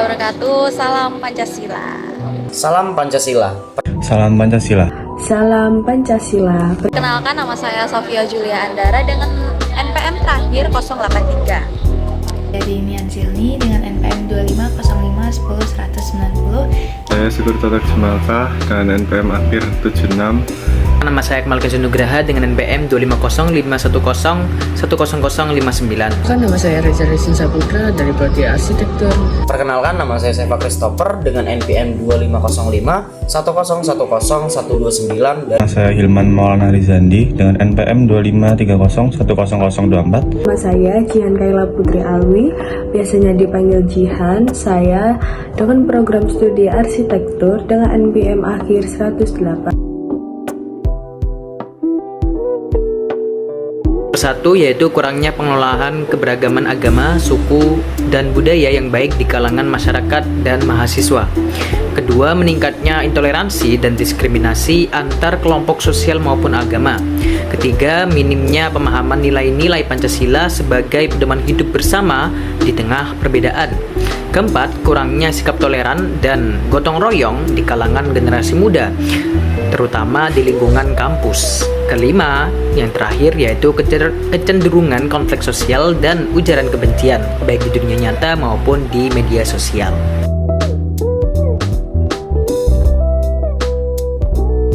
wabarakatuh. Salam Pancasila. Salam Pancasila. Salam Pancasila. Salam Pancasila. Perkenalkan, nama saya Sofia Julia Andara dengan NPM terakhir 083. Dari Nian Zilni dengan NPM 250510 190. Saya Syukur Tatak Jemalkah dengan NPM akhir 76. Nama saya Akmal Kesunugraha dengan NPM 25051010059. Nama saya Reza Rizin Saputra dari Prodi Arsitektur. Perkenalkan, nama saya Seva Christopher dengan NPM 2505 1010129 dan Nama saya Hilman Maulana Rizandi dengan NPM 2530 10024. Nama saya Jihan Kaila Putri Alwi, biasanya dipanggil Jihan. Saya dengan program studi arsitektur dengan NPM akhir 108. Satu, yaitu kurangnya pengelolaan keberagaman agama, suku, dan budaya yang baik di kalangan masyarakat dan mahasiswa. Kedua, meningkatnya intoleransi dan diskriminasi antar kelompok sosial maupun agama. Ketiga, minimnya pemahaman nilai-nilai Pancasila sebagai pedoman hidup bersama di tengah perbedaan. Keempat, kurangnya sikap toleran dan gotong royong di kalangan generasi muda, terutama di lingkungan kampus. Kelima, yang terakhir, yaitu kecenderungan konflik sosial dan ujaran kebencian, baik di dunia nyata maupun di media sosial.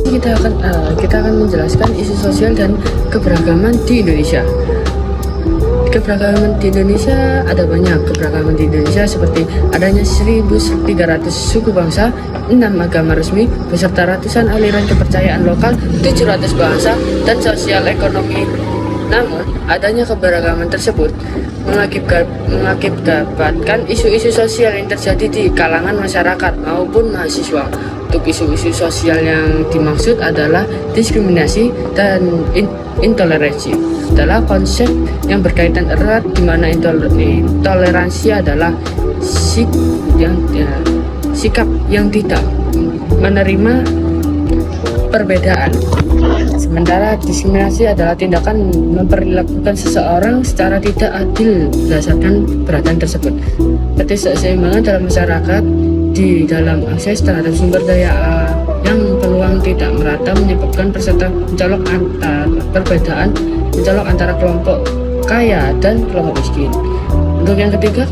Kita akan menjelaskan isu sosial dan keberagaman di Indonesia. Keberagaman di Indonesia ada banyak. Keberagaman di Indonesia seperti adanya 1.300 suku bangsa, 6 agama resmi, beserta ratusan aliran kepercayaan lokal, 700 bahasa, dan sosial ekonomi. Namun, adanya keberagaman tersebut mengakibatkan isu-isu sosial yang terjadi di kalangan masyarakat maupun mahasiswa. Untuk isu-isu sosial yang dimaksud adalah diskriminasi dan intoleransi. Adalah konsep yang berkaitan erat di mana intoleransi adalah sikap yang tidak menerima perbedaan. Sementara diskriminasi adalah tindakan memperlakukan seseorang secara tidak adil berdasarkan keberatan tersebut. Ketidakseimbangan dalam masyarakat di dalam akses terhadap sumber daya yang peluang tidak merata menyebabkan peserta mencolok antara kelompok kaya dan kelompok miskin. Untuk yang ketiga,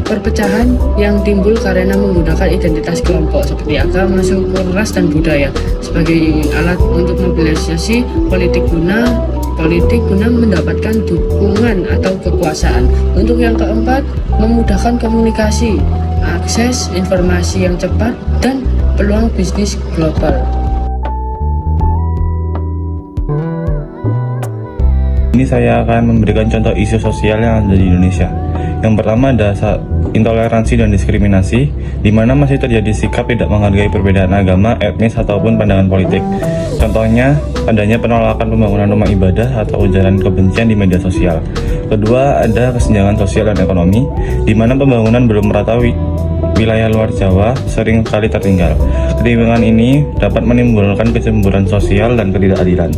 perpecahan yang timbul karena menggunakan identitas kelompok seperti agama, suku, ras, dan budaya sebagai alat untuk mobilisasi politik guna mendapatkan dukungan atau kekuasaan. Untuk yang keempat, memudahkan komunikasi, akses informasi yang cepat, dan peluang bisnis global. Ini saya akan memberikan contoh isu sosial yang ada di Indonesia. Yang pertama ada intoleransi dan diskriminasi, di mana masih terjadi sikap tidak menghargai perbedaan agama, etnis, ataupun pandangan politik. Contohnya, adanya penolakan pembangunan rumah ibadah atau ujaran kebencian di media sosial. Kedua, ada kesenjangan sosial dan ekonomi, di mana pembangunan belum merata wilayah luar Jawa sering kali tertinggal. Ketimpangan ini dapat menimbulkan kecemburuan sosial dan ketidakadilan.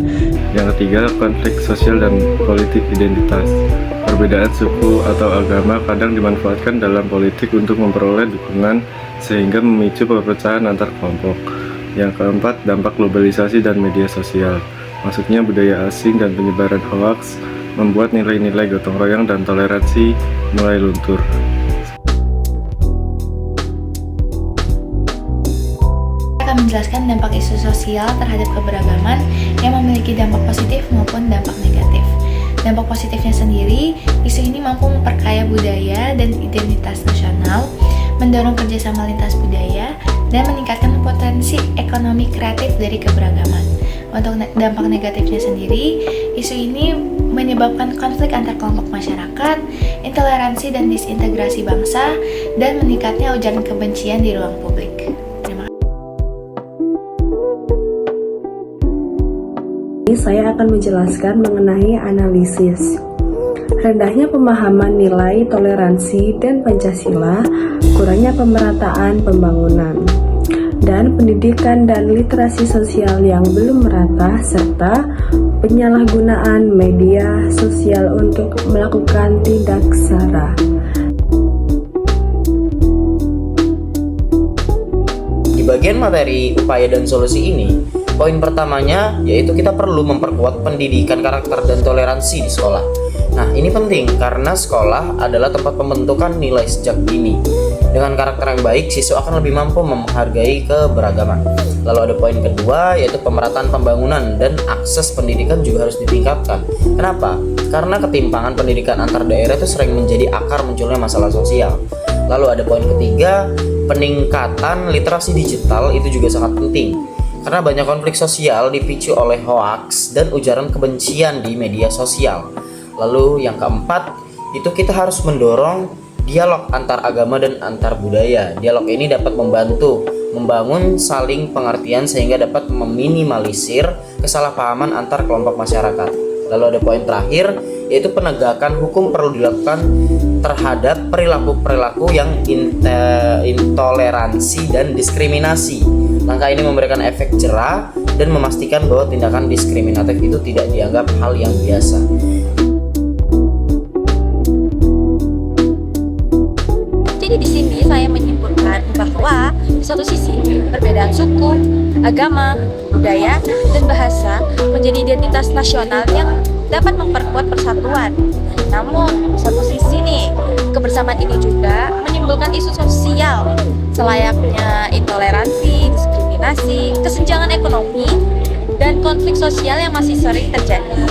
Yang ketiga, konflik sosial dan politik identitas. Perbedaan suku atau agama kadang dimanfaatkan dalam politik untuk memperoleh dukungan sehingga memicu perpecahan antar kelompok. Yang keempat, dampak globalisasi dan media sosial. Masuknya budaya asing dan penyebaran hoaks membuat nilai-nilai gotong royong dan toleransi mulai luntur. Menjelaskan dampak isu sosial terhadap keberagaman yang memiliki dampak positif maupun dampak negatif. Dampak positifnya sendiri, isu ini mampu memperkaya budaya dan identitas nasional, mendorong kerjasama lintas budaya, dan meningkatkan potensi ekonomi kreatif dari keberagaman. Untuk dampak negatifnya sendiri, isu ini menyebabkan konflik antar kelompok masyarakat, intoleransi dan disintegrasi bangsa, dan meningkatnya ujaran kebencian di ruang publik. Saya akan menjelaskan mengenai analisis. Rendahnya pemahaman nilai toleransi dan Pancasila, kurangnya pemerataan pembangunan, dan pendidikan dan literasi sosial yang belum merata, serta penyalahgunaan media sosial untuk melakukan tindak sara. bagian materi upaya dan solusi ini, poin pertamanya yaitu kita perlu memperkuat pendidikan karakter dan toleransi di sekolah. Nah, ini penting karena sekolah adalah tempat pembentukan nilai sejak dini. Dengan karakter yang baik, siswa akan lebih mampu menghargai keberagaman. Lalu ada poin kedua yaitu pemerataan pembangunan dan akses pendidikan juga harus ditingkatkan. Kenapa? Karena ketimpangan pendidikan antar daerah itu sering menjadi akar munculnya masalah sosial. Lalu ada poin ketiga, peningkatan literasi digital itu juga sangat penting. Karena banyak konflik sosial dipicu oleh hoaks dan ujaran kebencian di media sosial. Lalu yang keempat, itu kita harus mendorong dialog antar agama dan antar budaya. Dialog ini dapat membantu membangun saling pengertian sehingga dapat meminimalisir kesalahpahaman antar kelompok masyarakat. Lalu ada poin terakhir, yaitu penegakan hukum perlu dilakukan terhadap perilaku-perilaku yang intoleransi dan diskriminasi. Langkah ini memberikan efek jera dan memastikan bahwa tindakan diskriminatif itu tidak dianggap hal yang biasa. Jadi di sini saya menyimpulkan bahwa di satu sisi perbedaan suku, agama, budaya, dan bahasa menjadi identitas nasional yang dapat memperkuat persatuan. Namun, di satu sisi nih, kebersamaan ini juga menimbulkan isu sosial selayaknya intoleransi, diskriminasi, kesenjangan ekonomi, dan konflik sosial yang masih sering terjadi.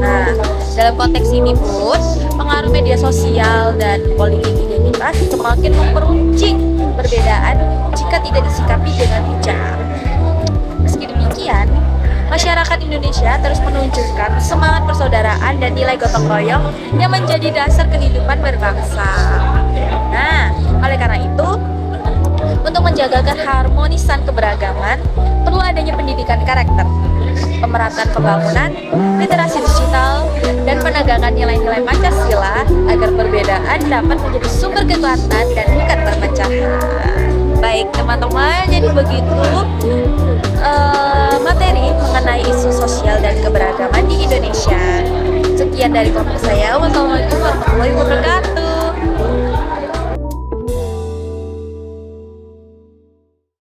Nah, dalam konteks ini pun, pengaruh media sosial dan politik identitas semakin memperuncing perbedaan jika tidak disikapi dengan bijak. Meski demikian, masyarakat Indonesia terus menunjukkan semangat persaudaraan dan nilai gotong royong yang menjadi dasar kehidupan berbangsa. Nah, oleh karena itu, untuk menjaga keharmonisan keberagaman, perlu adanya pendidikan karakter, pemerataan pembangunan, literasi digital, dan penegakan nilai-nilai Pancasila agar perbedaan dapat menjadi sumber kekuatan dan bukan perpecahan. Baik teman-teman, jadi begitu materi mengenai isu sosial dan keberagaman di Indonesia. Sekian dari kelompok saya. Wassalamualaikum warahmatullahi wabarakatuh.